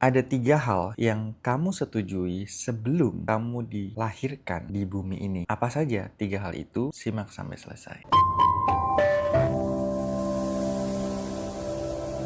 Ada 3 hal yang kamu setujui sebelum kamu dilahirkan di bumi ini. Apa saja 3 hal itu? Simak sampai selesai.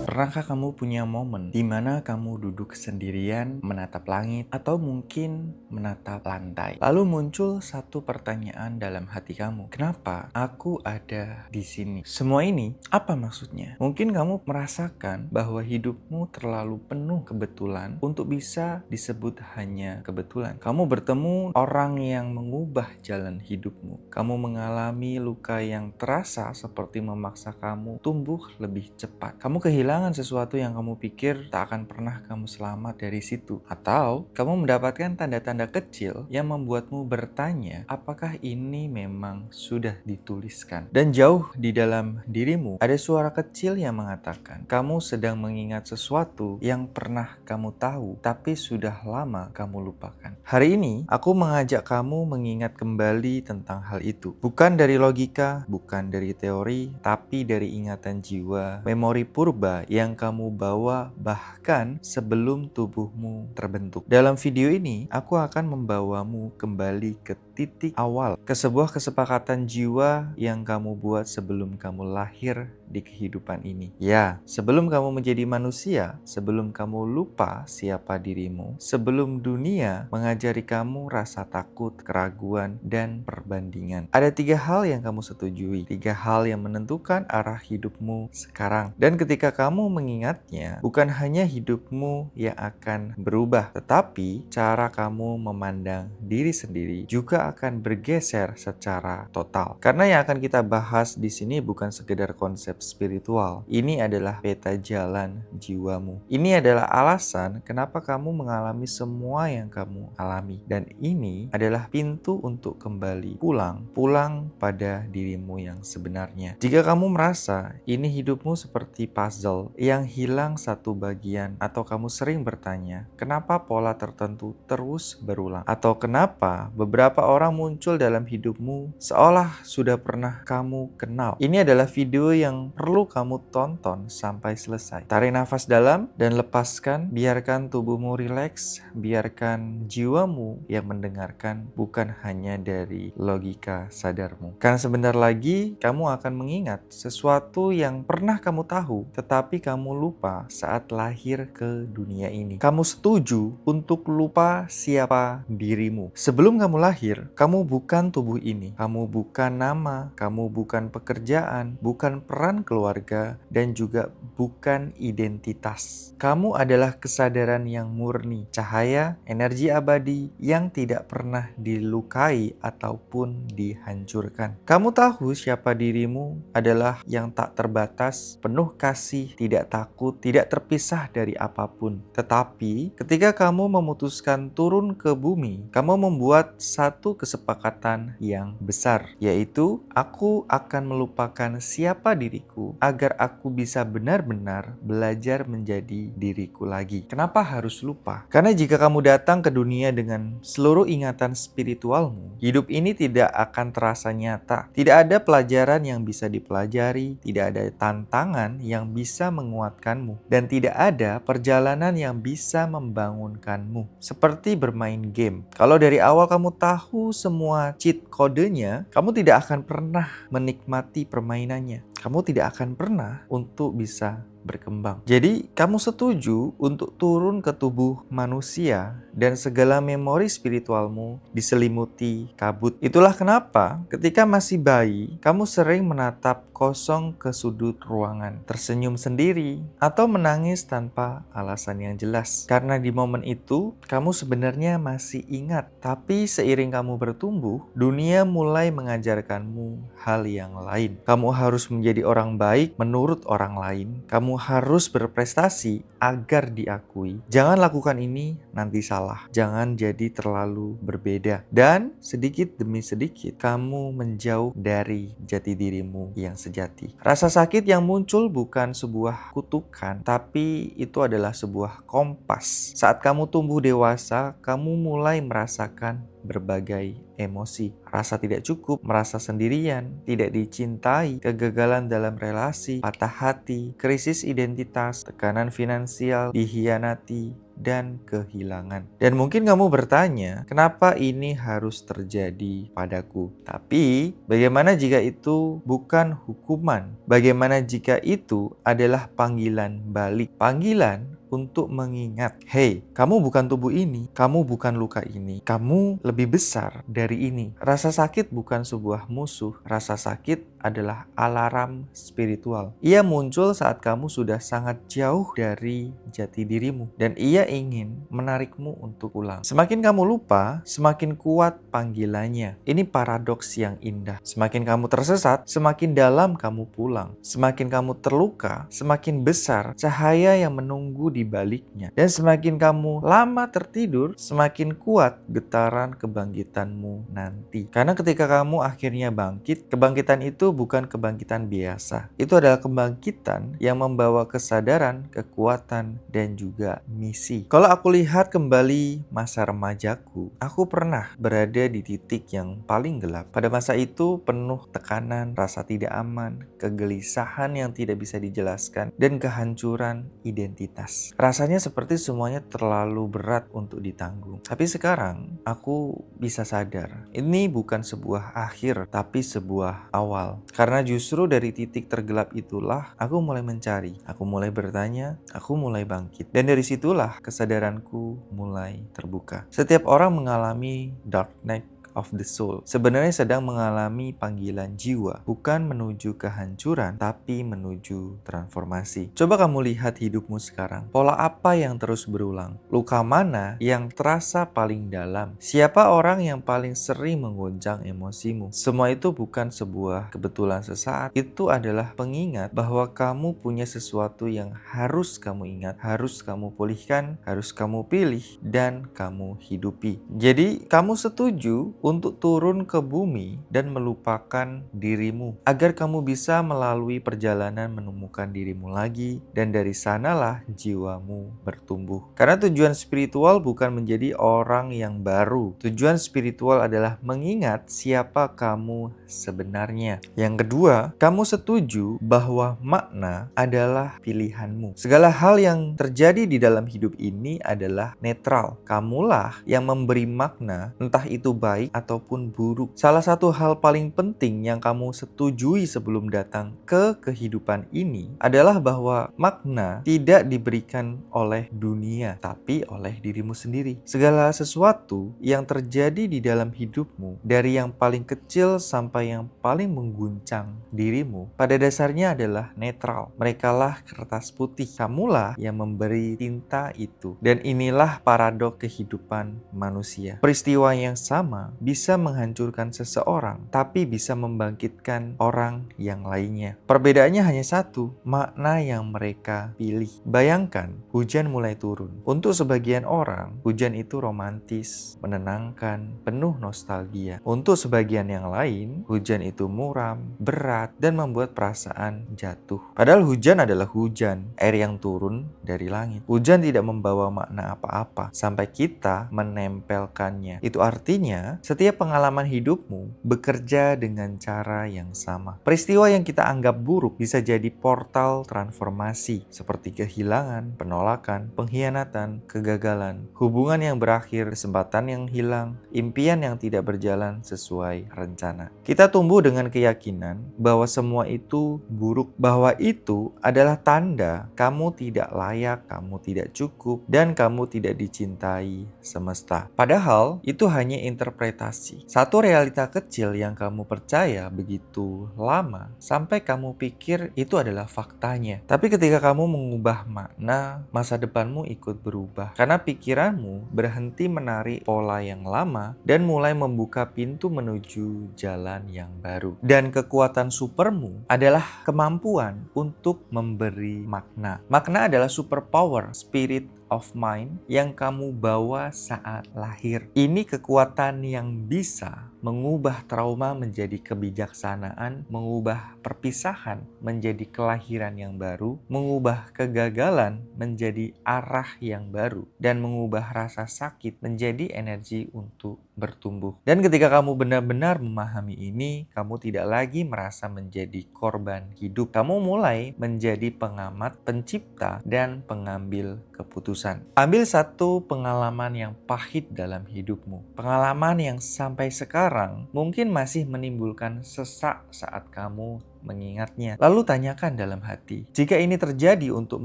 Pernahkah kamu punya momen di mana kamu duduk sendirian menatap langit atau mungkin menatap lantai? Lalu muncul satu pertanyaan dalam hati kamu. Kenapa aku ada di sini? Semua ini apa maksudnya? Mungkin kamu merasakan bahwa hidupmu terlalu penuh kebetulan untuk bisa disebut hanya kebetulan. Kamu bertemu orang yang mengubah jalan hidupmu. Kamu mengalami luka yang terasa seperti memaksa kamu tumbuh lebih cepat. Kamu kehilangan sesuatu yang kamu pikir tak akan pernah kamu selamat dari situ. Atau kamu mendapatkan tanda-tanda kecil yang membuatmu bertanya, apakah ini memang sudah dituliskan? Dan jauh di dalam dirimu ada suara kecil yang mengatakan, kamu sedang mengingat sesuatu yang pernah kamu tahu tapi sudah lama kamu lupakan. Hari ini aku mengajak kamu mengingat kembali tentang hal itu. Bukan dari logika, bukan dari teori, tapi dari ingatan jiwa, memori purba yang kamu bawa bahkan sebelum tubuhmu terbentuk. Dalam video ini, aku akan membawamu kembali ke titik awal, ke sebuah kesepakatan jiwa yang kamu buat sebelum kamu lahir di kehidupan ini. Ya, sebelum kamu menjadi manusia, sebelum kamu lupa siapa dirimu, sebelum dunia mengajari kamu rasa takut, keraguan, dan perbandingan. Ada 3 hal yang kamu setujui, 3 hal yang menentukan arah hidupmu sekarang. Dan ketika kamu mengingatnya, bukan hanya hidupmu yang akan berubah, tetapi cara kamu memandang diri sendiri juga akan bergeser secara total. Karena yang akan kita bahas di sini bukan sekedar konsep spiritual. Ini adalah peta jalan jiwamu. Ini adalah alasan kenapa kamu mengalami semua yang kamu alami. Dan ini adalah pintu untuk kembali pulang pada dirimu yang sebenarnya. Jika kamu merasa ini hidupmu seperti puzzle yang hilang satu bagian, atau kamu sering bertanya, kenapa pola tertentu terus berulang? Atau kenapa beberapa orang muncul dalam hidupmu seolah sudah pernah kamu kenal? Ini adalah video yang perlu kamu tonton sampai selesai. Tarik nafas dalam dan lepaskan, biarkan tubuhmu rileks, biarkan jiwamu yang mendengarkan, bukan hanya dari logika sadarmu. Karena sebentar lagi kamu akan mengingat sesuatu yang pernah kamu tahu, tetapi kamu lupa saat lahir ke dunia ini. Kamu setuju untuk lupa siapa dirimu. Sebelum kamu lahir, kamu bukan tubuh ini. Kamu bukan nama, kamu bukan pekerjaan, bukan peran keluarga, dan juga bukan identitas. Kamu adalah kesadaran yang murni, cahaya, energi abadi yang tidak pernah dilukai ataupun dihancurkan. Kamu tahu siapa dirimu adalah yang tak terbatas, penuh kasih, tidak takut, tidak terpisah dari apapun. Tetapi ketika kamu memutuskan turun ke bumi, kamu membuat satu kesepakatan yang besar, yaitu aku akan melupakan siapa diriku agar aku bisa benar-benar belajar menjadi diriku lagi. Kenapa harus lupa? Karena jika kamu datang ke dunia dengan seluruh ingatan spiritualmu, hidup ini tidak akan terasa nyata. Tidak ada pelajaran yang bisa dipelajari, tidak ada tantangan yang bisa menguatkanmu, dan tidak ada perjalanan yang bisa membangunkanmu. Seperti bermain game. Kalau dari awal kamu tahu semua cheat kodenya, kamu tidak akan pernah menikmati permainannya. Kamu tidak akan pernah untuk bisa berkembang. Jadi, kamu setuju untuk turun ke tubuh manusia dan segala memori spiritualmu diselimuti kabut. Itulah kenapa ketika masih bayi, kamu sering menatap kosong ke sudut ruangan, tersenyum sendiri, atau menangis tanpa alasan yang jelas. Karena di momen itu, kamu sebenarnya masih ingat. Tapi seiring kamu bertumbuh, dunia mulai mengajarkanmu hal yang lain. Kamu harus menjadi orang baik menurut orang lain. Kamu harus berprestasi agar diakui. Jangan lakukan ini, nanti salah. Jangan jadi terlalu berbeda. Dan sedikit demi sedikit, kamu menjauh dari jati dirimu yang sejati. Rasa sakit yang muncul bukan sebuah kutukan, tapi itu adalah sebuah kompas. Saat kamu tumbuh dewasa, kamu mulai merasakan berbagai emosi. Rasa tidak cukup, merasa sendirian, tidak dicintai, kegagalan dalam relasi, patah hati, krisis identitas, tekanan finansial, dikhianati, dan kehilangan. Dan mungkin kamu bertanya, kenapa ini harus terjadi padaku? Tapi, bagaimana jika itu bukan hukuman? Bagaimana jika itu adalah panggilan balik? Panggilan untuk mengingat, hey, kamu bukan tubuh ini, kamu bukan luka ini, kamu lebih besar dari ini. Rasa sakit bukan sebuah musuh, rasa sakit adalah alarm spiritual. Ia muncul saat kamu sudah sangat jauh dari jati dirimu, dan ia ingin menarikmu untuk pulang. Semakin kamu lupa, semakin kuat panggilannya. Ini paradoks yang indah. Semakin kamu tersesat, semakin dalam kamu pulang. Semakin kamu terluka, semakin besar cahaya yang menunggu di baliknya. Dan semakin kamu lama tertidur, semakin kuat getaran kebangkitanmu nanti. Karena ketika kamu akhirnya bangkit, kebangkitan itu bukan kebangkitan biasa. Itu adalah kebangkitan yang membawa kesadaran, kekuatan, dan juga misi. Kalau aku lihat kembali masa remajaku, aku pernah berada di titik yang paling gelap. Pada masa itu penuh tekanan, rasa tidak aman, kegelisahan yang tidak bisa dijelaskan, dan kehancuran identitas. Rasanya seperti semuanya terlalu berat untuk ditanggung. Tapi sekarang aku bisa sadar, ini bukan sebuah akhir, tapi sebuah awal. Karena justru dari titik tergelap itulah aku mulai mencari, aku mulai bertanya, aku mulai bangkit. Dan dari situlah kesadaranku mulai terbuka. Setiap orang mengalami dark night of the soul sebenarnya sedang mengalami panggilan jiwa, bukan menuju kehancuran, tapi menuju transformasi. Coba kamu lihat hidupmu sekarang. Pola apa yang terus berulang? Luka mana yang terasa paling dalam? Siapa orang yang paling sering menggoncang emosimu? Semua itu bukan sebuah kebetulan sesaat. Itu adalah pengingat bahwa kamu punya sesuatu yang harus kamu ingat, harus kamu pulihkan, harus kamu pilih, dan kamu hidupi. Jadi, kamu setuju untuk turun ke bumi dan melupakan dirimu agar kamu bisa melalui perjalanan menemukan dirimu lagi, dan dari sanalah jiwamu bertumbuh. Karena tujuan spiritual bukan menjadi orang yang baru. Tujuan spiritual adalah mengingat siapa kamu sebenarnya. Yang kedua, kamu setuju bahwa makna adalah pilihanmu. Segala hal yang terjadi di dalam hidup ini adalah netral. Kamulah yang memberi makna, entah itu baik ataupun buruk. Salah satu hal paling penting yang kamu setujui sebelum datang ke kehidupan ini adalah bahwa makna tidak diberikan oleh dunia, tapi oleh dirimu sendiri. Segala sesuatu yang terjadi di dalam hidupmu, dari yang paling kecil sampai yang paling mengguncang dirimu, pada dasarnya adalah netral. Merekalah kertas putih, kamulah yang memberi tinta itu. Dan inilah paradok kehidupan manusia. Peristiwa yang sama bisa menghancurkan seseorang, tapi bisa membangkitkan orang yang lainnya. Perbedaannya hanya satu, makna yang mereka pilih. Bayangkan, hujan mulai turun. Untuk sebagian orang, hujan itu romantis, menenangkan, penuh nostalgia. Untuk sebagian yang lain, hujan itu muram, berat, dan membuat perasaan jatuh. Padahal hujan adalah hujan, air yang turun dari langit. Hujan tidak membawa makna apa-apa sampai kita menempelkannya. Itu artinya, setiap pengalaman hidupmu bekerja dengan cara yang sama. Peristiwa yang kita anggap buruk bisa jadi portal transformasi, seperti kehilangan, penolakan, pengkhianatan, kegagalan, hubungan yang berakhir, kesempatan yang hilang, impian yang tidak berjalan sesuai rencana. Kita tumbuh dengan keyakinan bahwa semua itu buruk, bahwa itu adalah tanda kamu tidak layak, kamu tidak cukup, dan kamu tidak dicintai semesta. Padahal itu hanya interpretasi. Satu realita kecil yang kamu percaya begitu lama sampai kamu pikir itu adalah faktanya. Tapi ketika kamu mengubah makna, masa depanmu ikut berubah. Karena pikiranmu berhenti menarik pola yang lama dan mulai membuka pintu menuju jalan yang baru. Dan kekuatan supermu adalah kemampuan untuk memberi makna. Makna adalah superpower, spirit of mind yang kamu bawa saat lahir. Ini kekuatan yang bisa mengubah trauma menjadi kebijaksanaan, mengubah perpisahan menjadi kelahiran yang baru, mengubah kegagalan menjadi arah yang baru, dan mengubah rasa sakit menjadi energi untuk bertumbuh. Dan ketika kamu benar-benar memahami ini, kamu tidak lagi merasa menjadi korban hidup. Kamu mulai menjadi pengamat, pencipta, dan pengambil keputusan. Ambil satu pengalaman yang pahit dalam hidupmu. Pengalaman yang sampai sekarang mungkin masih menimbulkan sesak saat kamu mengingatnya. Lalu tanyakan dalam hati, jika ini terjadi untuk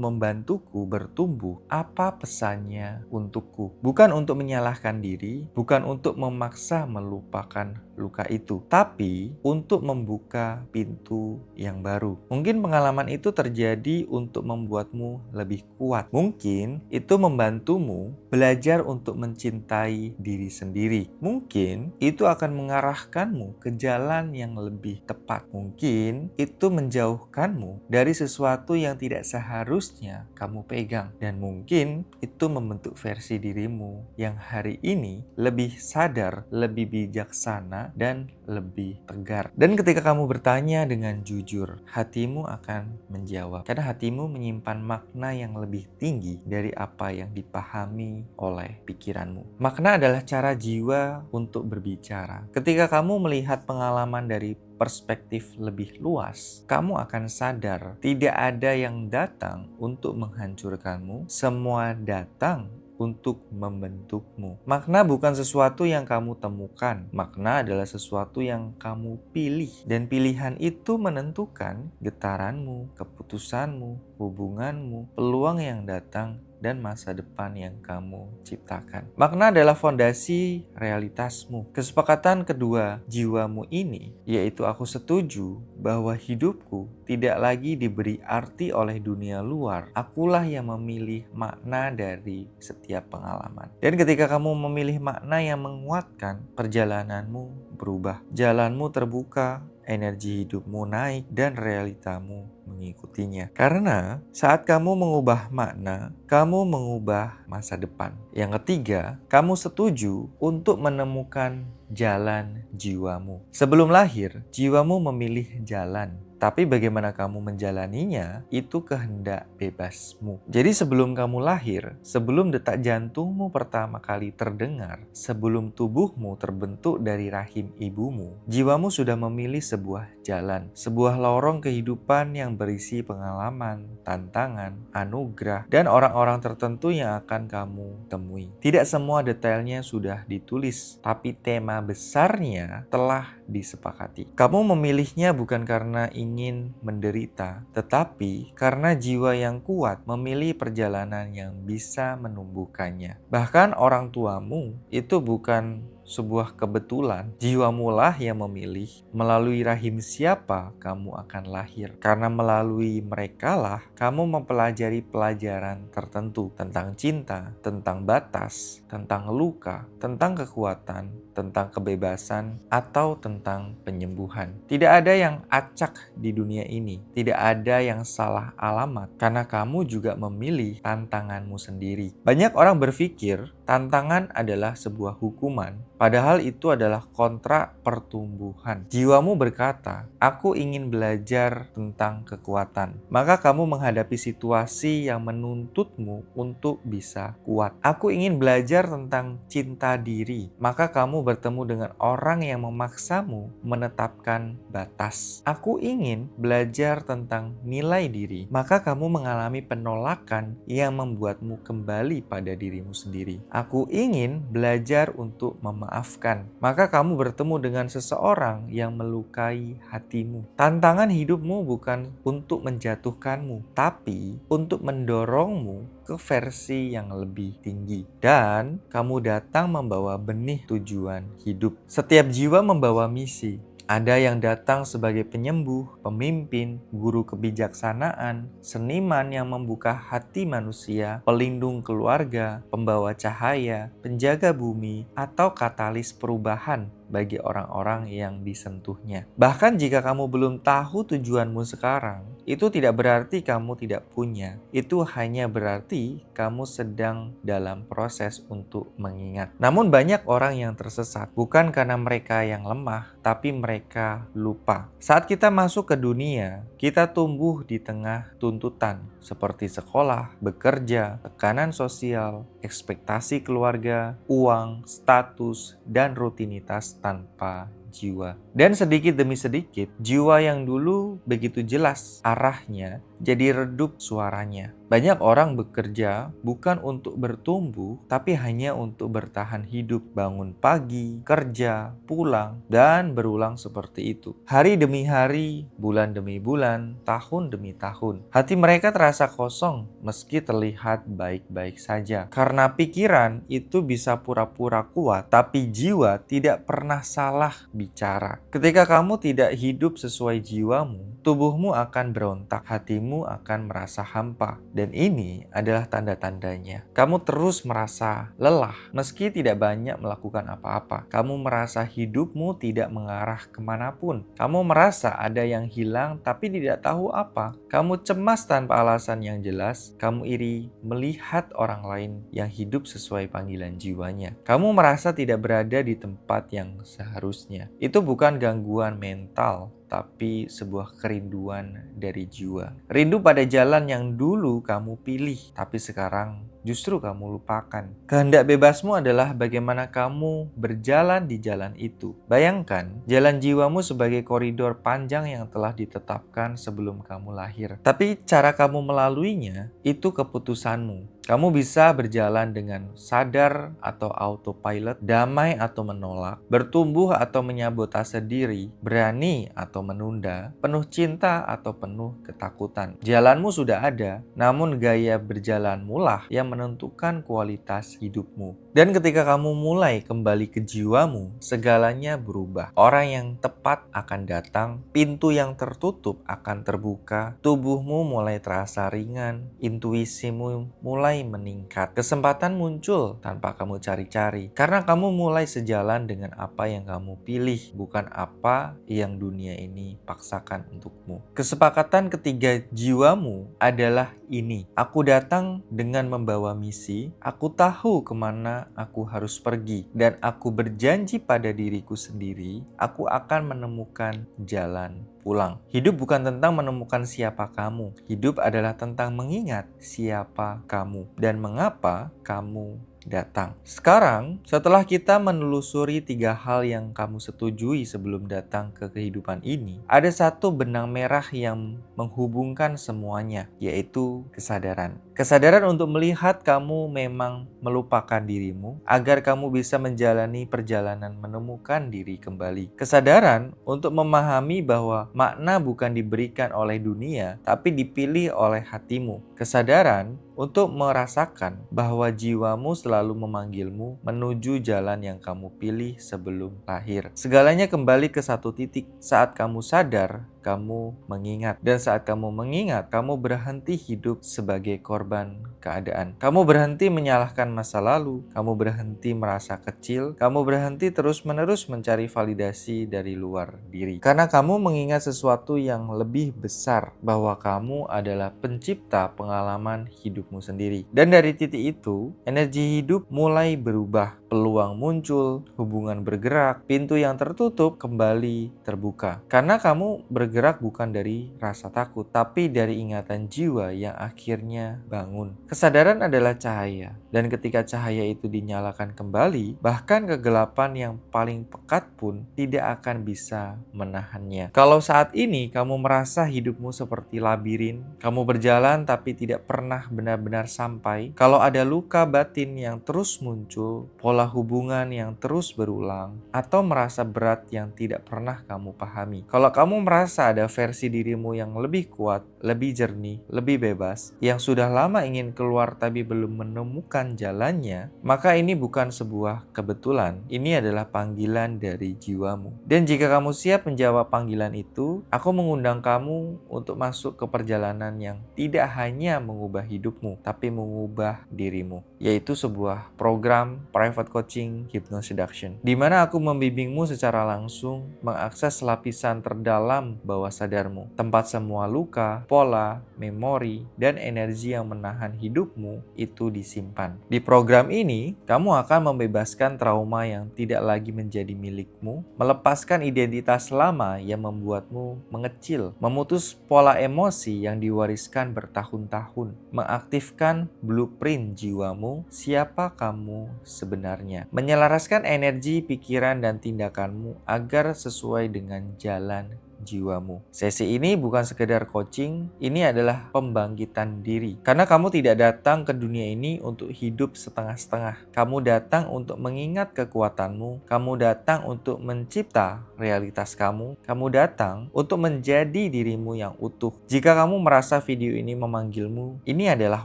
membantuku bertumbuh, apa pesannya untukku? Bukan untuk menyalahkan diri, bukan untuk memaksa melupakan luka itu, tapi untuk membuka pintu yang baru. Mungkin pengalaman itu terjadi untuk membuatmu lebih kuat. Mungkin itu membantumu belajar untuk mencintai diri sendiri. Mungkin itu akan mengarahkanmu ke jalan yang lebih tepat. Mungkin itu menjauhkanmu dari sesuatu yang tidak seharusnya kamu pegang. Dan mungkin itu membentuk versi dirimu yang hari ini lebih sadar, lebih bijaksana, dan lebih tegar. Dan ketika kamu bertanya dengan jujur, hatimu akan menjawab. Karena hatimu menyimpan makna yang lebih tinggi dari apa yang dipahami oleh pikiranmu. Makna adalah cara jiwa untuk berbicara. Ketika kamu melihat pengalaman dari perspektif lebih luas, kamu akan sadar tidak ada yang datang untuk menghancurkanmu, semua datang untuk membentukmu. Makna bukan sesuatu yang kamu temukan, makna adalah sesuatu yang kamu pilih. Dan pilihan itu menentukan getaranmu, keputusanmu, hubunganmu, peluang yang datang, dan masa depan yang kamu ciptakan. Makna adalah fondasi realitasmu. Kesepakatan kedua jiwamu ini, yaitu aku setuju bahwa hidupku tidak lagi diberi arti oleh dunia luar. Akulah yang memilih makna dari setiap pengalaman. Dan ketika kamu memilih makna yang menguatkan, perjalananmu berubah. Jalanmu terbuka, energi hidupmu naik, dan realitamu mengikutinya. Karena saat kamu mengubah makna, kamu mengubah masa depan. Yang ketiga, kamu setuju untuk menemukan jalan jiwamu. Sebelum lahir, jiwamu memilih jalan. Tapi bagaimana kamu menjalaninya, itu kehendak bebasmu. Jadi sebelum kamu lahir, sebelum detak jantungmu pertama kali terdengar, sebelum tubuhmu terbentuk dari rahim ibumu, jiwamu sudah memilih sebuah jalan, sebuah lorong kehidupan yang berisi pengalaman, tantangan, anugerah, dan orang-orang tertentu yang akan kamu temui. Tidak semua detailnya sudah ditulis, tapi tema besarnya telah disepakati. Kamu memilihnya bukan karena ingin menderita, tetapi karena jiwa yang kuat memilih perjalanan yang bisa menumbuhkannya. Bahkan orang tuamu itu bukan sebuah kebetulan. Jiwamu lah yang memilih melalui rahim siapa kamu akan lahir. Karena melalui mereka lah kamu mempelajari pelajaran tertentu tentang cinta, tentang batas, tentang luka, tentang kekuatan, tentang kebebasan, atau tentang penyembuhan. Tidak ada yang acak di dunia ini. Tidak ada yang salah alamat karena kamu juga memilih tantanganmu sendiri. Banyak orang berpikir tantangan adalah sebuah hukuman, padahal itu adalah kontrak pertumbuhan. Jiwamu berkata, aku ingin belajar tentang kekuatan. Maka kamu menghadapi situasi yang menuntutmu untuk bisa kuat. Aku ingin belajar tentang cinta diri. Maka kamu bertemu dengan orang yang memaksamu menetapkan batas. Aku ingin belajar tentang nilai diri. Maka kamu mengalami penolakan yang membuatmu kembali pada dirimu sendiri. Aku ingin belajar untuk memaafkan. Maka kamu bertemu dengan seseorang yang melukai hatimu. Tantangan hidupmu bukan untuk menjatuhkanmu, tapi untuk mendorongmu ke versi yang lebih tinggi. Dan kamu datang membawa benih tujuan hidup. Setiap jiwa membawa misi. Ada yang datang sebagai penyembuh, pemimpin, guru kebijaksanaan, seniman yang membuka hati manusia, pelindung keluarga, pembawa cahaya, penjaga bumi, atau katalis perubahan. bagi orang-orang yang disentuhnya. Bahkan jika kamu belum tahu tujuanmu sekarang, itu tidak berarti kamu tidak punya. Itu hanya berarti kamu sedang dalam proses untuk mengingat. Namun banyak orang yang tersesat, bukan karena mereka yang lemah, tapi mereka lupa. Saat kita masuk ke dunia, kita tumbuh di tengah tuntutan seperti sekolah, bekerja, tekanan sosial, ekspektasi keluarga, uang, status, dan rutinitas tanpa jiwa. Dan sedikit demi sedikit, jiwa yang dulu begitu jelas arahnya jadi redup suaranya. Banyak orang bekerja bukan untuk bertumbuh, tapi hanya untuk bertahan hidup. Bangun pagi, kerja, pulang, dan berulang seperti itu. Hari demi hari, bulan demi bulan, tahun demi tahun. Hati mereka terasa kosong meski terlihat baik-baik saja. Karena pikiran itu bisa pura-pura kuat, tapi jiwa tidak pernah salah bicara. Ketika kamu tidak hidup sesuai jiwamu, tubuhmu akan berontak, hatimu akan merasa hampa. Dan ini adalah tanda-tandanya. Kamu terus merasa lelah meski tidak banyak melakukan apa-apa. Kamu merasa hidupmu tidak mengarah kemanapun. Kamu merasa ada yang hilang tapi tidak tahu apa. Kamu cemas tanpa alasan yang jelas. Kamu iri melihat orang lain yang hidup sesuai panggilan jiwanya. Kamu merasa tidak berada di tempat yang seharusnya. Itu bukan gangguan mental, tapi sebuah kerinduan dari jiwa. Rindu pada jalan yang dulu kamu pilih, tapi sekarang justru kamu lupakan. Kehendak bebasmu adalah bagaimana kamu berjalan di jalan itu. Bayangkan jalan jiwamu sebagai koridor panjang yang telah ditetapkan sebelum kamu lahir. Tapi cara kamu melaluinya itu keputusanmu. Kamu bisa berjalan dengan sadar atau autopilot, damai atau menolak, bertumbuh atau menyabotase diri, berani atau menunda, penuh cinta atau penuh ketakutan. Jalanmu sudah ada, namun gaya berjalanmu lah yang menentukan kualitas hidupmu. Dan ketika kamu mulai kembali ke jiwamu, segalanya berubah. Orang yang tepat akan datang, pintu yang tertutup akan terbuka, tubuhmu mulai terasa ringan, intuisimu mulai meningkat, kesempatan muncul tanpa kamu cari-cari, karena kamu mulai sejalan dengan apa yang kamu pilih, bukan apa yang dunia ini paksakan untukmu. Kesepakatan ketiga jiwamu adalah ini: aku datang dengan membawa misi, aku tahu kemana aku harus pergi, dan aku berjanji pada diriku sendiri, aku akan menemukan jalan pulang. Hidup bukan tentang menemukan siapa kamu. Hidup adalah tentang mengingat siapa kamu dan mengapa kamu datang. Sekarang, setelah kita menelusuri 3 hal yang kamu setujui sebelum datang ke kehidupan ini, ada satu benang merah yang menghubungkan semuanya, yaitu kesadaran. Kesadaran untuk melihat kamu memang melupakan dirimu agar kamu bisa menjalani perjalanan menemukan diri kembali. Kesadaran untuk memahami bahwa makna bukan diberikan oleh dunia, tapi dipilih oleh hatimu. Kesadaran untuk merasakan bahwa jiwamu selalu memanggilmu menuju jalan yang kamu pilih sebelum lahir. Segalanya kembali ke satu titik. Saat kamu sadar, kamu mengingat. Dan saat kamu mengingat, kamu berhenti hidup sebagai korban keadaan. Kamu berhenti menyalahkan masa lalu. Kamu berhenti merasa kecil. Kamu berhenti terus-menerus mencari validasi dari luar diri. Karena kamu mengingat sesuatu yang lebih besar, bahwa kamu adalah pencipta pengalaman hidupmu sendiri. Dan dari titik itu, energi hidup mulai berubah. Peluang muncul, hubungan bergerak, pintu yang tertutup kembali terbuka. Karena kamu bergerak bukan dari rasa takut, tapi dari ingatan jiwa yang akhirnya bangun. Kesadaran adalah cahaya, dan ketika cahaya itu dinyalakan kembali, bahkan kegelapan yang paling pekat pun tidak akan bisa menahannya. Kalau saat ini kamu merasa hidupmu seperti labirin, kamu berjalan tapi tidak pernah benar-benar sampai, kalau ada luka batin yang terus muncul, pola hubungan yang terus berulang, atau merasa berat yang tidak pernah kamu pahami, kalau kamu merasa ada versi dirimu yang lebih kuat, lebih jernih, lebih bebas, yang sudah lama ingin keluar tapi belum menemukan jalannya, maka ini bukan sebuah kebetulan. Ini adalah panggilan dari jiwamu. Dan jika kamu siap menjawab panggilan itu, aku mengundang kamu untuk masuk ke perjalanan yang tidak hanya mengubah hidupmu, tapi mengubah dirimu. yaitu sebuah program private coaching hypnoseduction, di mana aku membimbingmu secara langsung mengakses lapisan terdalam bawah sadarmu, tempat semua luka, pola, memori, dan energi yang menahan hidupmu itu disimpan. Di program ini, kamu akan membebaskan trauma yang tidak lagi menjadi milikmu, melepaskan identitas lama yang membuatmu mengecil, memutus pola emosi yang diwariskan bertahun-tahun, mengaktifkan blueprint jiwamu, siapa kamu sebenarnya, menyelaraskan energi, pikiran, dan tindakanmu agar sesuai dengan jalan jiwamu. Sesi ini bukan sekedar coaching, ini adalah pembangkitan diri. Karena kamu tidak datang ke dunia ini untuk hidup setengah-setengah. Kamu datang untuk mengingat kekuatanmu, kamu datang untuk mencipta realitas kamu datang untuk menjadi dirimu yang utuh. Jika kamu merasa video ini memanggilmu, ini adalah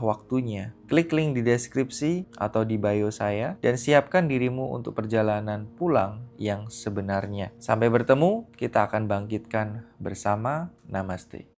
waktunya. Klik link di deskripsi atau di bio saya dan siapkan dirimu untuk perjalanan pulang yang sebenarnya. Sampai bertemu, kita akan bangkitkan bersama. Namaste.